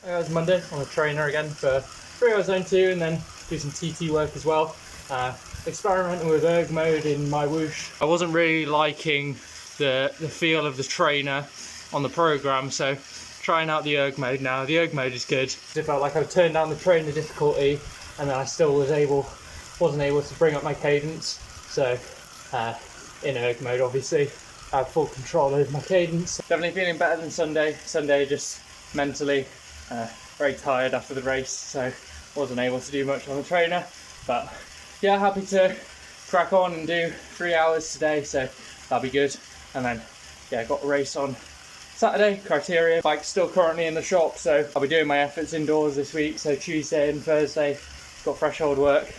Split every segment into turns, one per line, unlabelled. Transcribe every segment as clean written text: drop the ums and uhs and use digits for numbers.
It was Monday on a trainer again for 3 hours zone 2 and then do some TT work as well. Experimenting with erg mode in my whoosh. I wasn't really liking the feel of the trainer on the program, so trying out the erg mode now. The erg mode is good. It felt like I would turn down the trainer difficulty and then I still wasn't able to bring up my cadence. So in erg mode obviously I have full control over my cadence. Definitely feeling better than Sunday. Sunday just mentally very tired after the race, so wasn't able to do much on the trainer, but yeah, happy to crack on and do 3 hours today, so that'll be good. And then yeah, got a race on Saturday, criteria. Bike's still currently in the shop, so I'll be doing my efforts indoors this week, so Tuesday and Thursday got threshold work.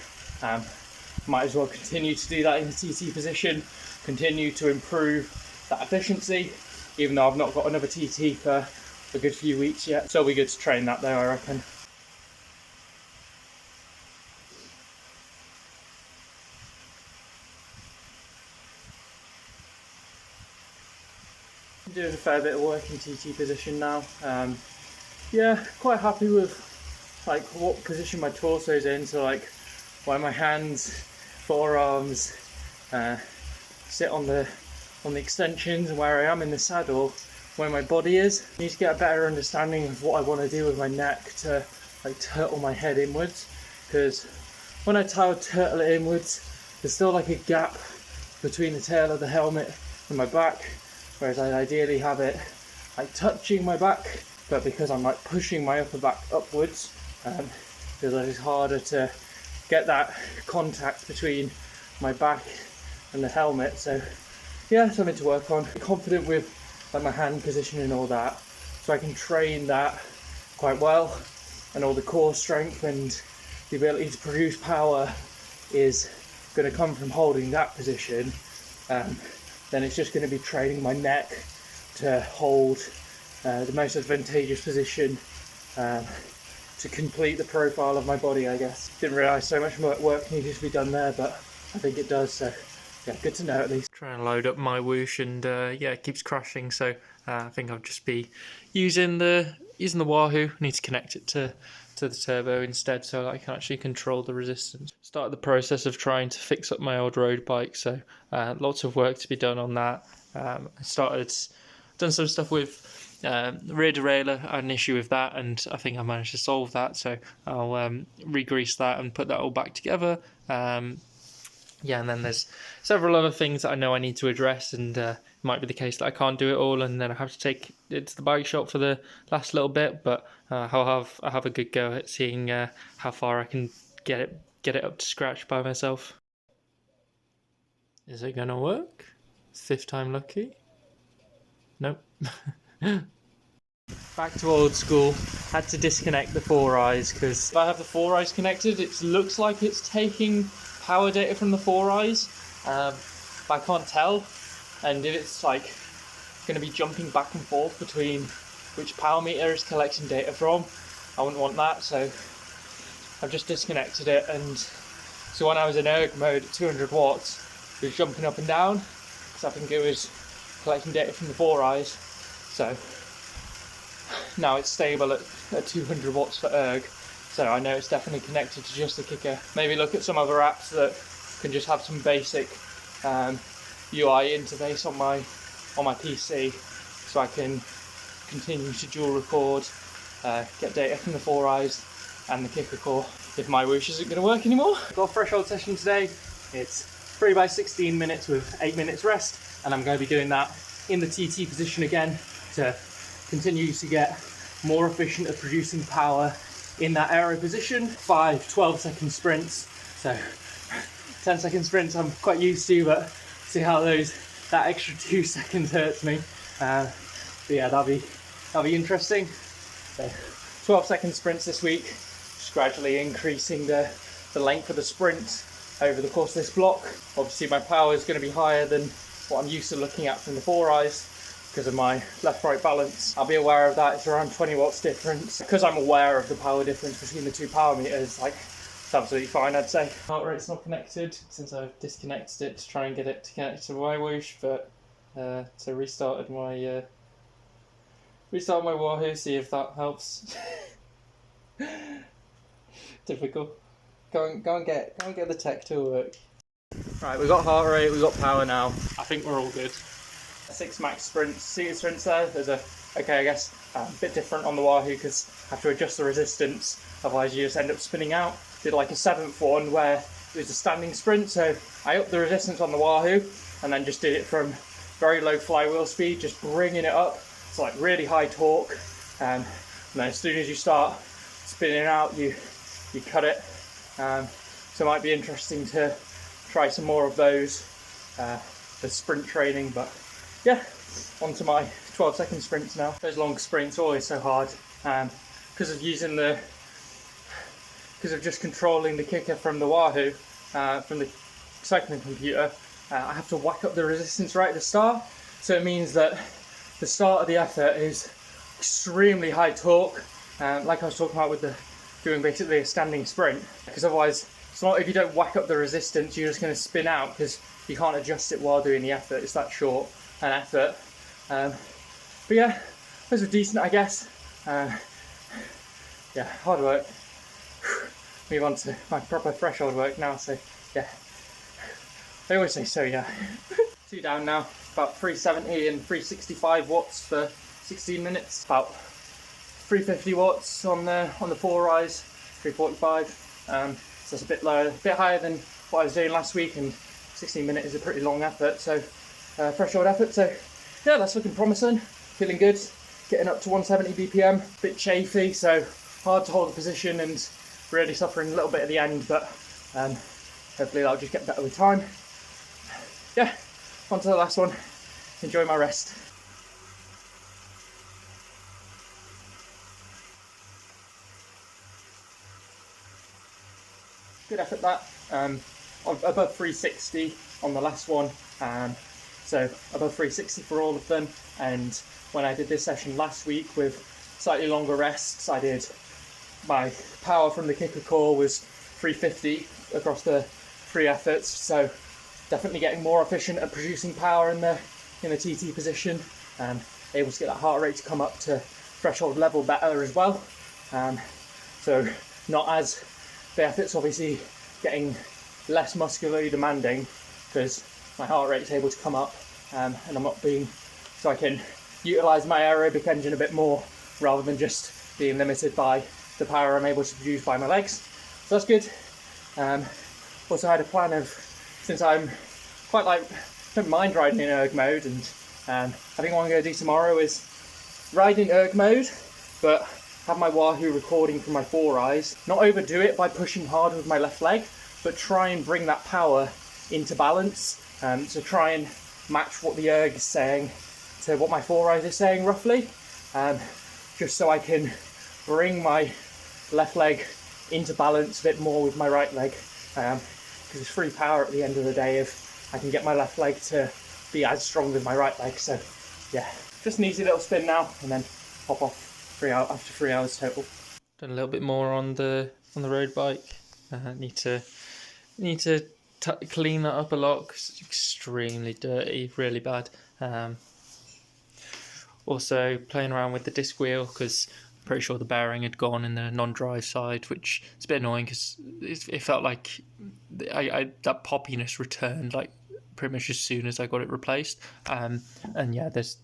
Might as well continue to do that in the TT position, continue to improve that efficiency, even though I've not got another TT for a good few weeks yet. So it'll be good to train that though, I reckon. I'm doing a fair bit of work in TT position now. Yeah, quite happy with like what position my torso's in, so like where my hands, forearms sit on the extensions and where I am in the saddle, where my body is. I need to get a better understanding of what I want to do with my neck to like turtle my head inwards, because when I turtle it inwards there's still like a gap between the tail of the helmet and my back, whereas I ideally have it like touching my back, but because I'm like pushing my upper back upwards, feels like it's harder to get that contact between my back and the helmet. So yeah, something to work on. Confident with like my hand position and all that, so I can train that quite well, and all the core strength and the ability to produce power is going to come from holding that position. Then it's just going to be training my neck to hold the most advantageous position to complete the profile of my body, I guess. Didn't realise so much work needed to be done there, but I think it does, so yeah, good to know at least. Trying to load up my whoosh and yeah, it keeps crashing, so I think I'll just be using the Wahoo. Need to connect it to the turbo instead so that I can actually control the resistance. Started the process of trying to fix up my old road bike, so lots of work to be done on that. Done some stuff with rear derailleur. I had an issue with that and I think I managed to solve that, so I'll re-grease that and put that all back together. Yeah, and then there's several other things that I know I need to address, and it might be the case that I can't do it all and then I have to take it to the bike shop for the last little bit, but I'll have a good go at seeing how far I can get it up to scratch by myself. Is it gonna work? 5th time lucky? Nope. Back to old school. Had to disconnect the 4 eyes, because if I have the 4 eyes connected, it looks like it's taking power data from the 4 eyes, but I can't tell, and if it's like going to be jumping back and forth between which power meter is collecting data from, I wouldn't want that, so I've just disconnected it. And so when I was in erg mode at 200 watts, it was jumping up and down, because I think it was collecting data from the 4 eyes. So now it's stable at 200 watts for erg, so I know it's definitely connected to just the kicker. Maybe look at some other apps that can just have some basic UI interface on my PC, so I can continue to dual record, get data from the 4 eyes and the kicker core if my whoosh isn't going to work anymore. Got a threshold session today. It's 3 by 16 minutes with 8 minutes rest, and I'm going to be doing that in the TT position again to continue to get more efficient at producing power in that aero position. 5 12-second sprints, so 10-second sprints I'm quite used to, but see how that extra 2 seconds hurts me. But yeah, that'll be interesting. So 12-second sprints this week, just gradually increasing the length of the sprint over the course of this block. Obviously my power is going to be higher than what I'm used to looking at from the 4 eyes because of my left-right balance. I'll be aware of that. It's around 20 watts difference. Because I'm aware of the power difference between the 2 power meters, like, it's absolutely fine, I'd say. Heart rate's not connected since I've disconnected it to try and get it to connect to my whoosh, but so restarted my Restart my Wahoo, see if that helps. Difficult. Go and get the tech to work. Right, we've got heart rate, we've got power now. I think we're all good. 6 max sprints, seated sprints there. There's a, okay, I guess a bit different on the Wahoo because I have to adjust the resistance, otherwise you just end up spinning out. Did like a 7th one where it was a standing sprint, so I upped the resistance on the Wahoo and then just did it from very low flywheel speed, just bringing it up. It's like really high torque, and then as soon as you start spinning out, you cut it. So it might be interesting to try some more of those for sprint training, but yeah, onto my 12-second sprints now. Those long sprints are always so hard, and because of just controlling the kicker from the Wahoo, from the cycling computer, I have to whack up the resistance right at the start. So it means that the start of the effort is extremely high torque, like I was talking about with doing basically a standing sprint, because otherwise, it's not, if you don't whack up the resistance, you're just going to spin out because you can't adjust it while doing the effort. It's that short an effort. But yeah, those were decent, I guess. Yeah, hard work. Move on to my proper threshold work now, so yeah. I always say so, yeah. 2 down now, about 370 and 365 watts for 16 minutes. About 350 watts on the 4 rise, 345. So it's a bit lower, a bit higher than what I was doing last week, and 16 minutes is a pretty long effort, so threshold effort. So yeah, that's looking promising, feeling good, getting up to 170 BPM, a bit chafy, so hard to hold the position and really suffering a little bit at the end, but hopefully that'll just get better with time. Yeah, on to the last one, enjoy my rest. Good effort that, above 360 on the last one, so above 360 for all of them. And when I did this session last week with slightly longer rests, I did, my power from the kicker core was 350 across the 3 efforts, so definitely getting more efficient at producing power in the TT position, and able to get that heart rate to come up to threshold level better as well. So not as, the effort's obviously getting less muscularly demanding because my heart rate's able to come up, and I'm not being, so I can utilise my aerobic engine a bit more rather than just being limited by the power I'm able to produce by my legs. So that's good. Also had a plan of, since I'm quite like, don't mind riding in erg mode, and I think what I'm going to do tomorrow is ride in erg mode, but have my Wahoo recording from my 4 eyes. Not overdo it by pushing hard with my left leg, but try and bring that power into balance. So try and match what the erg is saying to what my 4 eyes is saying roughly, just so I can bring my left leg into balance a bit more with my right leg, because it's free power at the end of the day if I can get my left leg to be as strong as my right leg. So yeah, just an easy little spin now and then hop off after 3 hours total. Done a little bit more on the road bike. Need to clean that up a lot because it's extremely dirty, really bad. Also playing around with the disc wheel because I'm pretty sure the bearing had gone in the non-drive side, which is a bit annoying because it felt like that poppiness returned like pretty much as soon as I got it replaced. And yeah, this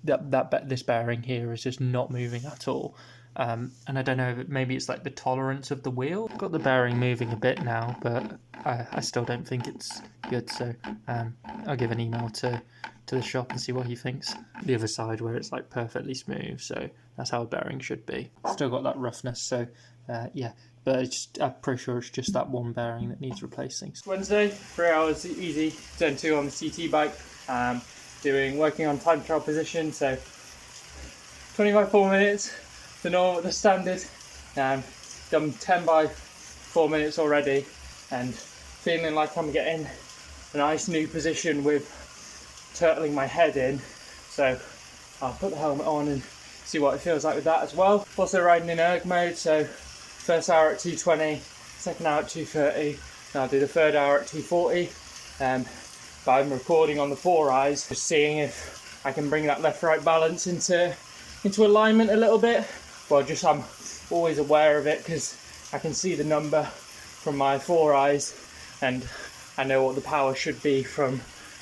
bearing here is just not moving at all. And I don't know, maybe it's like the tolerance of the wheel. Got the bearing moving a bit now, but I still don't think it's good. So I'll give an email to the shop and see what he thinks. The other side where it's like perfectly smooth, so that's how a bearing should be. Still got that roughness, so yeah. But I'm pretty sure it's just that one bearing that needs replacing. Wednesday, 3 hours easy, Gen 2 on the CT bike. Working on time trial position, so 25-4 minutes, the standard. Done 10 by 4 minutes already, and feeling like I'm getting a nice new position with turtling my head in. So I'll put the helmet on and see what it feels like with that as well. Also riding in erg mode, so first hour at 220, second hour at 230, and I'll do the third hour at 240. But I'm recording on the 4 eyes, just seeing if I can bring that left-right balance into into alignment a little bit. Well, just I'm always aware of it because I can see the number from my 4 eyes and I know what the power should be from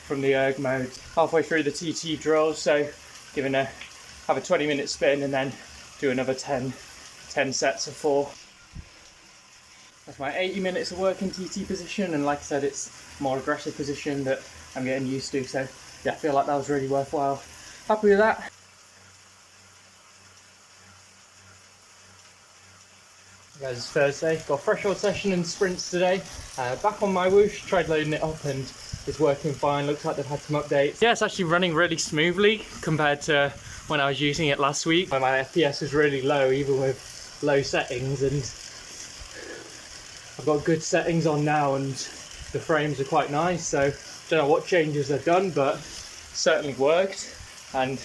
the erg mode. Halfway through the TT drill, so have a 20-minute spin and then do another 10 sets of 4. That's my 80 minutes of work in TT position, and like I said, it's a more aggressive position that I'm getting used to, so yeah, I feel like that was really worthwhile. Happy with that. Guys, it's Thursday, got a threshold session and sprints today. Back on my whoosh, tried loading it up and it's working fine. Looks like they've had some updates. Yeah, it's actually running really smoothly compared to when I was using it last week, when my FPS was really low, even with low settings, and I've got good settings on now and the frames are quite nice, so don't know what changes they've done, but certainly worked and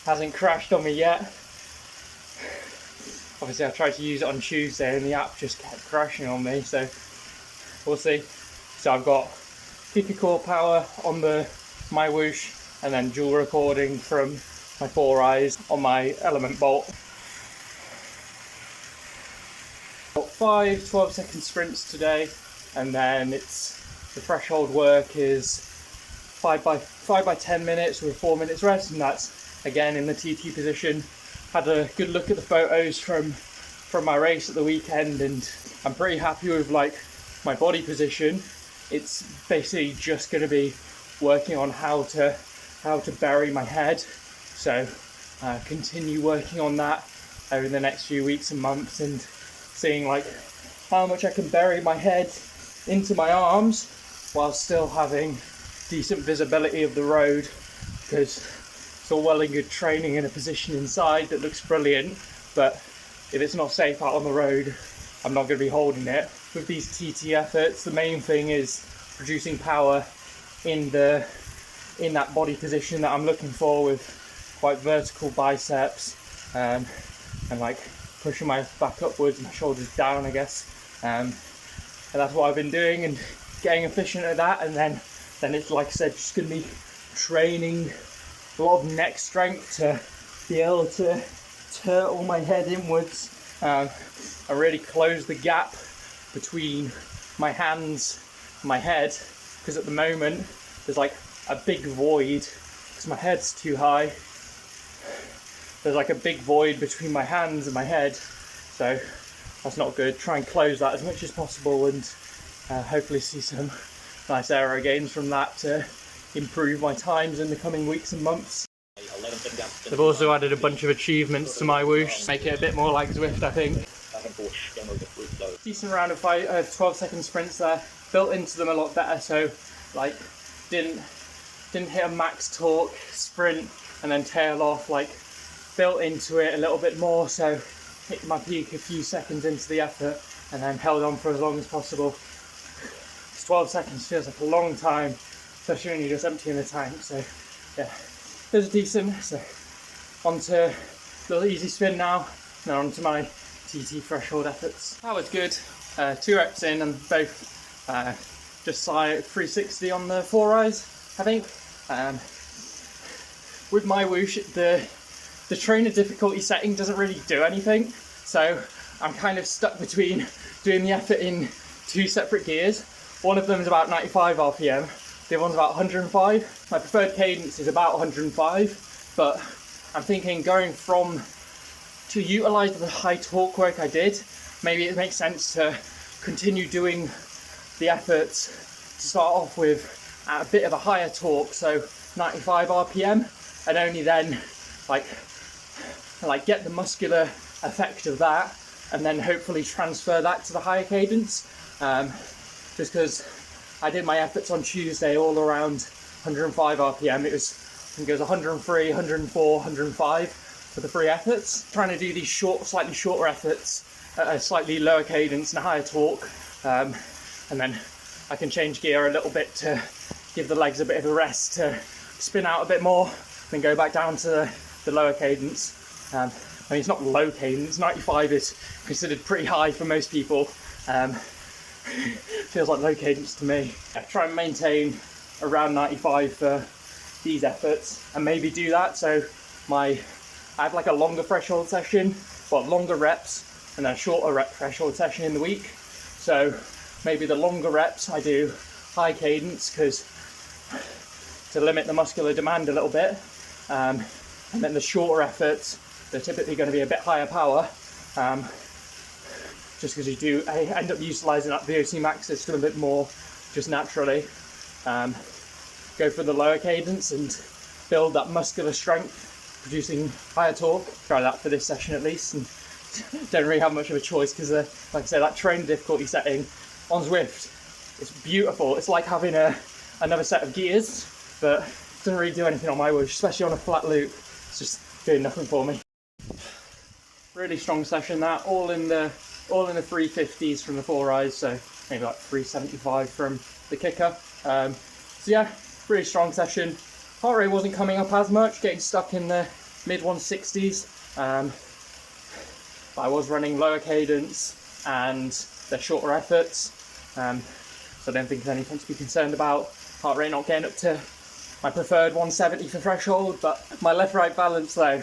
hasn't crashed on me yet. Obviously I tried to use it on Tuesday and the app just kept crashing on me, so we'll see. So I've got PP core power on my whoosh and then dual recording from my 4 eyes on my element bolt. Got 5 12-second sprints today, and then the threshold work is 5 by 10 minutes with 4 minutes rest, and that's again in the TT position. Had a good look at the photos from my race at the weekend, and I'm pretty happy with like my body position. It's basically just going to be working on how to bury my head, so continue working on that over the next few weeks and months, and seeing like how much I can bury my head into my arms while still having decent visibility of the road, because it's all well and good training in a position inside that looks brilliant, but if it's not safe out on the road, I'm not going to be holding it. With these TT efforts, the main thing is producing power in that body position that I'm looking for, with quite vertical biceps and like pushing my back upwards, my shoulders down, I guess. And that's what I've been doing and getting efficient at that. And then it's, like I said, just going to be training a lot of neck strength to be able to turtle my head inwards and really close the gap between my hands and my head, because at the moment there's like a big void because my head's too high. There's like a big void between my hands and my head, so that's not good. Try and close that as much as possible and hopefully see some nice aero gains from that to improve my times in the coming weeks and months. They've also added a bunch of achievements to my whoosh, make it a bit more like Zwift, I think. Decent round of 12-second sprints there, built into them a lot better, so like didn't hit a max torque sprint and then tail off, like built into it a little bit more, so hit my peak a few seconds into the effort and then held on for as long as possible. 12 seconds feels like a long time, especially when you're just emptying the tank, so yeah, those are decent. So on to a little easy spin now, and then on to my TT threshold efforts. That was good, 2 reps in and both just side 360 on the 4 eyes, I think. With my whoosh, the trainer difficulty setting doesn't really do anything, so I'm kind of stuck between doing the effort in 2 separate gears. One of them is about 95 RPM, the other one's about 105. My preferred cadence is about 105, but I'm thinking going to utilise the high torque work I did, maybe it makes sense to continue doing the efforts to start off with at a bit of a higher torque, so 95 RPM, and only then like get the muscular effect of that, and then hopefully transfer that to the higher cadence. Just because I did my efforts on Tuesday all around 105 RPM, I think it was 103, 104, 105 for the 3 efforts. Trying to do these slightly shorter efforts at a slightly lower cadence and a higher torque, and then I can change gear a little bit to give the legs a bit of a rest to spin out a bit more, then go back down to the lower cadence. I mean, it's not low cadence, 95 is considered pretty high for most people. Feels like low cadence to me. I try and maintain around 95 for these efforts, and maybe do that so my I have like a longer threshold session, well, longer reps, and then a shorter rep threshold session in the week. So maybe the longer reps I do high cadence, because to limit the muscular demand a little bit, and then the shorter efforts, they're typically going to be a bit higher power, just because you do end up utilising that VO2 max system a bit more just naturally. Go for the lower cadence and build that muscular strength, producing higher torque. Try that for this session at least, and don't really have much of a choice because, like I say, that trainer difficulty setting on Zwift, it's beautiful. It's like having another set of gears, but it doesn't really do anything on my whoosh, especially on a flat loop. It's just doing nothing for me. Really strong session that, all in the 350s from the 4Is, so maybe like 375 from the kicker. So yeah, really strong session. Heart rate wasn't coming up as much, getting stuck in the mid 160s. But I was running lower cadence and the shorter efforts. So I don't think there's anything to be concerned about. Heart rate not getting up to my preferred 170 for threshold, but my left-right balance though,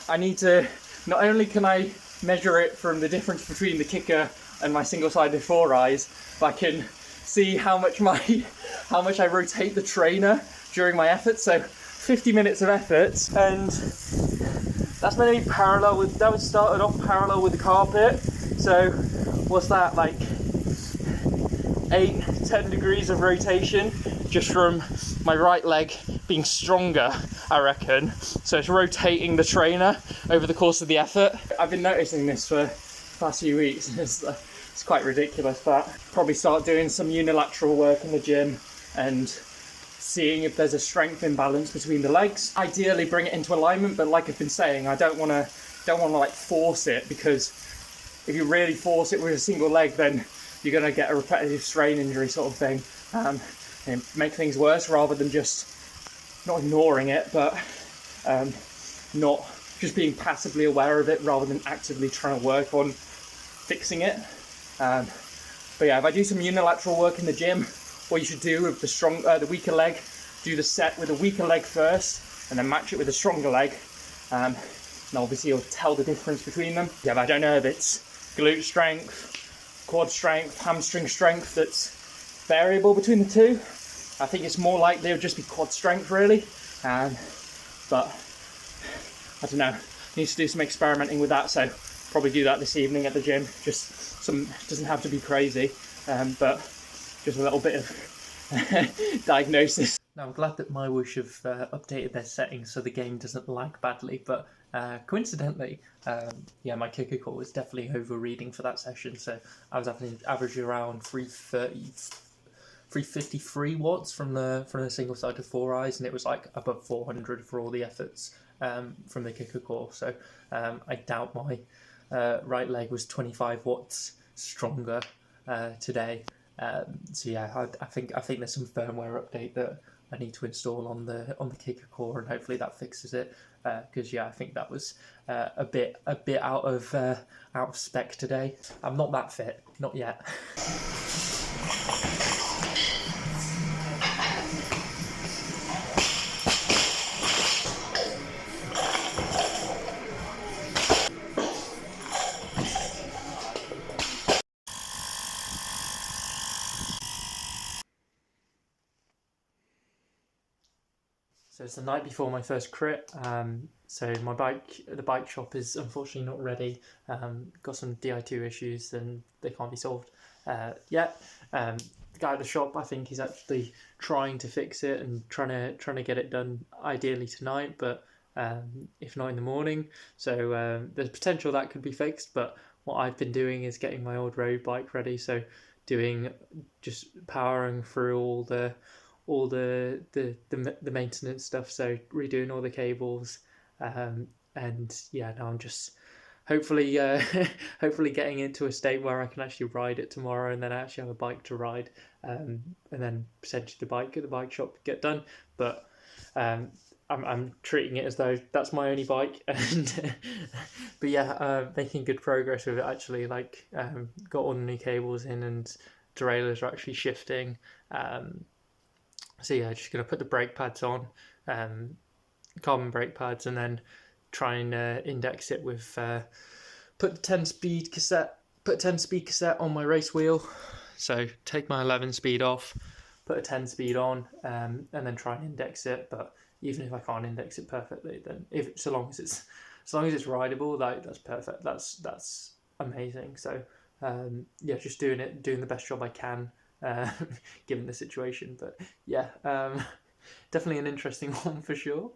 I need to, not only can I measure it from the difference between the kicker and my single-sided 4Is, but I can see how much I rotate the trainer during my efforts. So 50 minutes of effort, and that's meant to be parallel with, that was started off parallel with the carpet. So what's that, like 8-10 degrees of rotation just from my right leg being stronger, I reckon. So it's rotating the trainer over the course of the effort. I've been noticing this for the past few weeks. It's quite ridiculous, but probably start doing some unilateral work in the gym and seeing if there's a strength imbalance between the legs. Ideally bring it into alignment, but like I've been saying, I don't want to like force it, because if you really force it with a single leg, then you're going to get a repetitive strain injury sort of thing, and make things worse, rather than just not ignoring it, but not just being passively aware of it rather than actively trying to work on fixing it. But yeah, if I do some unilateral work in the gym, what you should do with the weaker leg, do the set with a weaker leg first and then match it with a stronger leg, and obviously you'll tell the difference between them. Yeah, but I don't know if it's glute strength, quad strength, hamstring strength that's variable between the two. I think it's more likely it would just be quad strength really, but I don't know, need to do some experimenting with that, so probably do that this evening at the gym. Just some, doesn't have to be crazy, but just a little bit of diagnosis. Now, I'm glad that my whoosh have updated their settings so the game doesn't lag badly, but coincidentally, yeah, my kicker core was definitely overreading for that session, so I was averaging around 353 watts from the single-sided 4Is, and it was like above 400 for all the efforts from the kicker core. So I doubt my right leg was 25 watts stronger today. So yeah, I think there's some firmware update that I need to install on the kicker core, and hopefully that fixes it. Because yeah, I think that was a bit out of spec today. I'm not that fit, not yet. So it's the night before my first crit, so the bike shop is unfortunately not ready. Got some Di2 issues and they can't be solved yet. The guy at the shop, I think he's actually trying to fix it and trying to get it done ideally tonight, but if not in the morning. So there's potential that could be fixed, but what I've been doing is getting my old road bike ready, so just powering through all the maintenance stuff, so redoing all the cables, and yeah, now I'm just hopefully getting into a state where I can actually ride it tomorrow, and then I actually have a bike to ride, and then potentially the bike at the bike shop get done. But I'm treating it as though that's my only bike, and but yeah, making good progress with it actually. Like got all the new cables in, and derailleurs are actually shifting. So yeah, just gonna put the brake pads on, carbon brake pads, and then try and index it with put a 10 speed cassette on my race wheel. So take my 11 speed off, put a 10 speed on, and then try and index it. But even if I can't index it perfectly, then so long as it's rideable, that's perfect. That's amazing. So yeah, just doing the best job I can, given the situation. But yeah, definitely an interesting one for sure.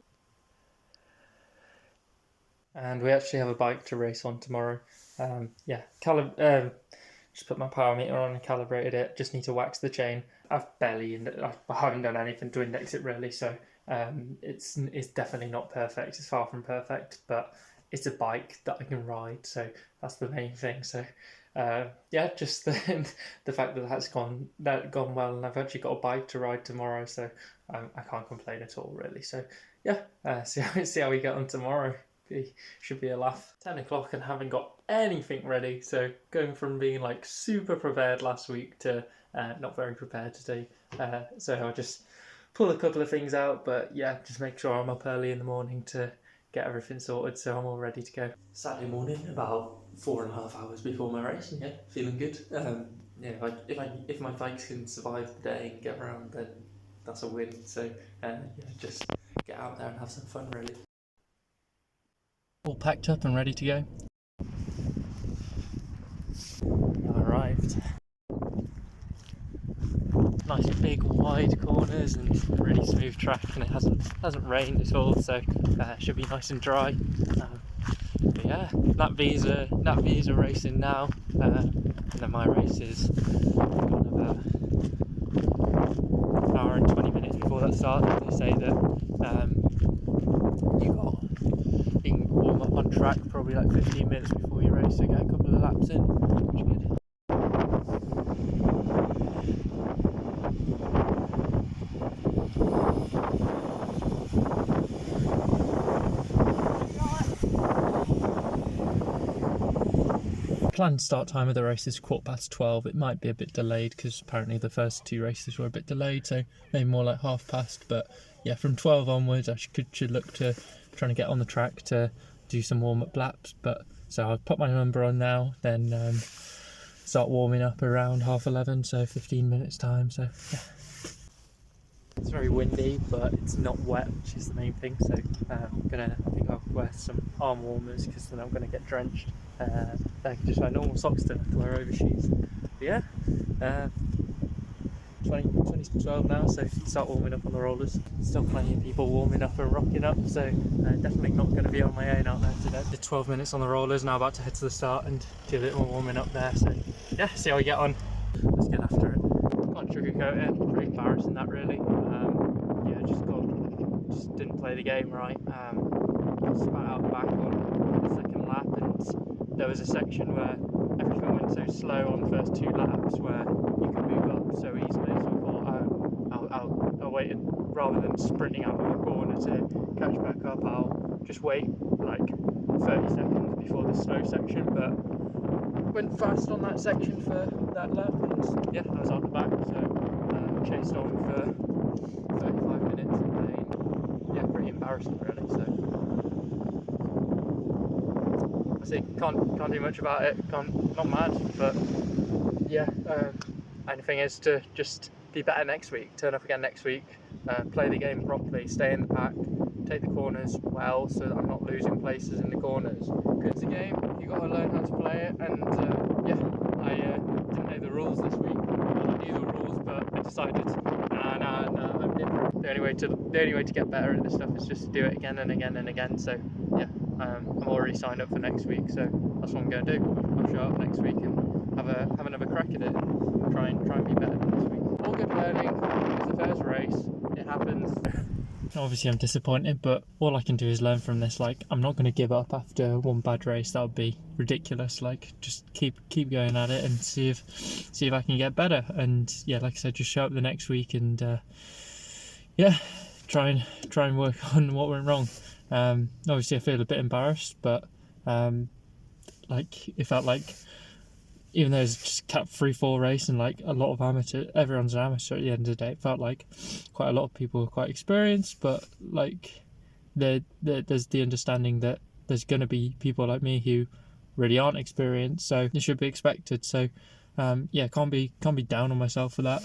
And we actually have a bike to race on tomorrow. Yeah, just put my power meter on and calibrated it. Just need to wax the chain. I haven't done anything to index it really, so it's definitely not perfect. It's far from perfect, but it's a bike that I can ride, so that's the main thing. So yeah, just the fact that that's gone well, and I've actually got a bike to ride tomorrow, so I can't complain at all really. So yeah, see how we get on tomorrow. Should be a laugh. 10 o'clock and haven't got anything ready, so going from being like super prepared last week to not very prepared today. So I'll just pull a couple of things out, but yeah, just make sure I'm up early in the morning to get everything sorted, so I'm all ready to go. Saturday morning, about 4.5 hours before my race, and yeah, feeling good. Yeah, if my bikes can survive the day and get around, then that's a win. So yeah, just get out there and have some fun really. All packed up and ready to go. Arrived. Nice big wide corners and really smooth track, and it hasn't rained at all, so should be nice and dry. But yeah, that visa racing now, and then my race is kind of an hour and 20 minutes before that starts. They say that you can warm up on track probably like 15 minutes before you race, so get a couple of laps in, which is good. Planned start time of the race is 12:15. It might be a bit delayed because apparently the first two races were a bit delayed, so maybe more like 12:30. But yeah, from 12 onwards I should look to trying to get on the track to do some warm-up laps. But so I'll put my number on now, then start warming up around 11:30, so 15 minutes time. So yeah. It's very windy, but it's not wet, which is the main thing. So I think I'll wear some arm warmers because then I'm going to get drenched. I can just wear normal socks, don't have to wear overshoes. But yeah, 20 to 12 now, so start warming up on the rollers. Still plenty of people warming up and rocking up, so definitely not going to be on my own out there today. Did 12 minutes on the rollers, now about to head to the start and do a little more warming up there. So yeah, see how we get on. Let's get after it. Can't sugarcoat it, pretty embarrassing that really. Yeah, just didn't play the game right. Got spat out back on the second lap, and there was a section where everything went so slow on the first two laps where you could move up so easily. So I thought I'll wait, and rather than sprinting out of the corner to catch back up, I'll just wait like 30 seconds before the slow section. But went fast on that section for that lap, and yeah, I was on the back, so chased on for 35 minutes in pain. Yeah, pretty embarrassing really. So I see, can't do much about it. Not mad, but yeah. And the thing is to just be better next week. Turn up again next week. Play the game properly. Stay in the pack. Take the corners well, so that I'm not losing places in the corners. It's a game. You got to learn how to play it. And yeah, I didn't know the rules this week. Well, I knew the rules, but I decided, nah, I'm different. The only way to get better at this stuff is just to do it again and again and again. So yeah, I'm already signed up for next week, so that's what I'm going to do. I'll show up next week and have another crack at it. And try and be better than this week. All good learning. It's the first race. It happens. Obviously I'm disappointed, but all I can do is learn from this. Like, I'm not going to give up after one bad race. That would be ridiculous. Like, just keep going at it and see if I can get better. And yeah, like I said, just show up the next week and yeah, try and work on what went wrong. Obviously I feel a bit embarrassed, but like, it felt like, even though it's just Cat 3-4 race and like a lot of everyone's an amateur at the end of the day, it felt like quite a lot of people were quite experienced, but like there's the understanding that there's going to be people like me who really aren't experienced, so it should be expected. So yeah, can't be down on myself for that.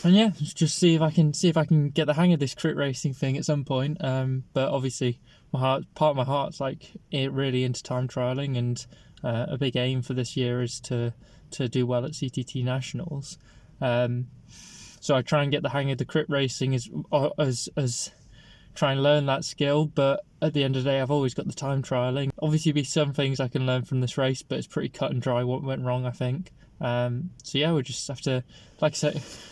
And yeah, just see if I can get the hang of this crit racing thing at some point. But obviously, part of my heart's like really into time trialing, and a big aim for this year is to do well at CTT Nationals. So I try and get the hang of the crit racing as try and learn that skill. But at the end of the day, I've always got the time trialing. Obviously, be some things I can learn from this race, but it's pretty cut and dry what went wrong, I think. So yeah, we'll just have to, like I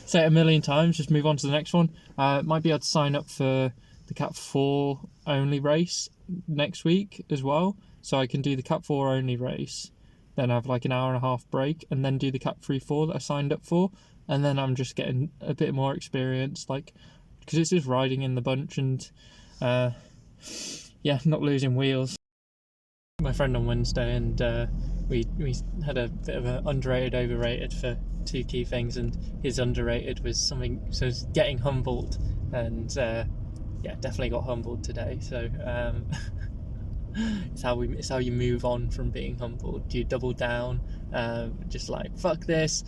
say it a million times, just move on to the next one. Might be able to sign up for the Cat 4 only race next week as well, so I can do the Cat 4 only race, then have like an hour and a half break, and then do the Cat 3-4 that I signed up for, and then I'm just getting a bit more experience, like, because it's just riding in the bunch and yeah, not losing wheels. My friend on Wednesday, and we had a bit of an underrated overrated for two key things, and his underrated was something, so it's getting humbled, and yeah, definitely got humbled today. So it's how you move on from being humbled. Do you double down, just like fuck this,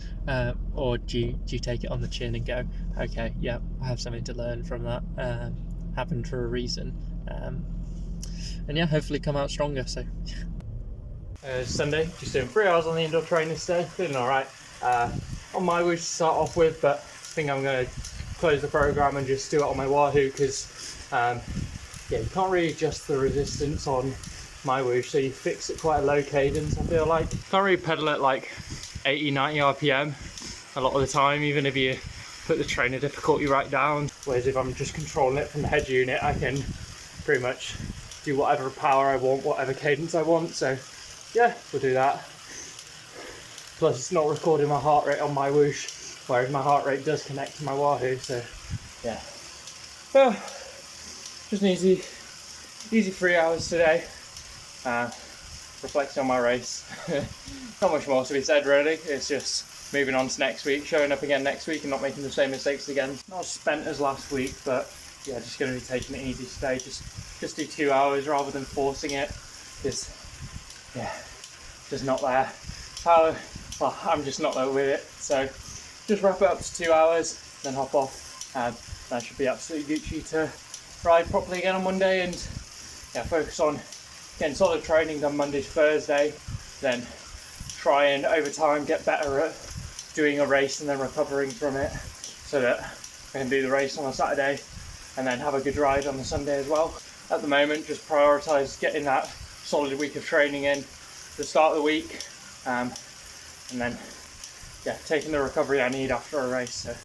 or do you take it on the chin and go, okay, yeah, I have something to learn from that, happened for a reason, and yeah, hopefully come out stronger. So Sunday, just doing 3 hours on the indoor trainer today, feeling alright. On my wish to start off with, but I think I'm going to close the program and just do it on my Wahoo, because yeah, you can't really adjust the resistance on my wish, so you fix it quite a low cadence, I feel like. Can't really pedal at like 80-90 RPM a lot of the time, even if you put the trainer difficulty right down, whereas if I'm just controlling it from the head unit, I can pretty much do whatever power I want, whatever cadence I want. So yeah, we'll do that. Plus it's not recording my heart rate on my whoosh, whereas my heart rate does connect to my Wahoo, so yeah. Just an easy 3 hours today, reflecting on my race. Not much more to be said really, it's just moving on to next week, showing up again next week and not making the same mistakes again. Not as spent as last week, but yeah, just going to be taking it easy today, just do 2 hours rather than forcing it, because yeah, just not there. Well, I'm just not there with it, so just wrap it up to 2 hours, then hop off, and I should be absolutely Gucci to ride properly again on Monday, and yeah, focus on getting solid training done Monday to Thursday, then try and over time get better at doing a race and then recovering from it, so that I can do the race on a Saturday and then have a good ride on the Sunday as well. At the moment, just prioritise getting that solid week of training in the start of the week, and then yeah, taking the recovery I need after a race. So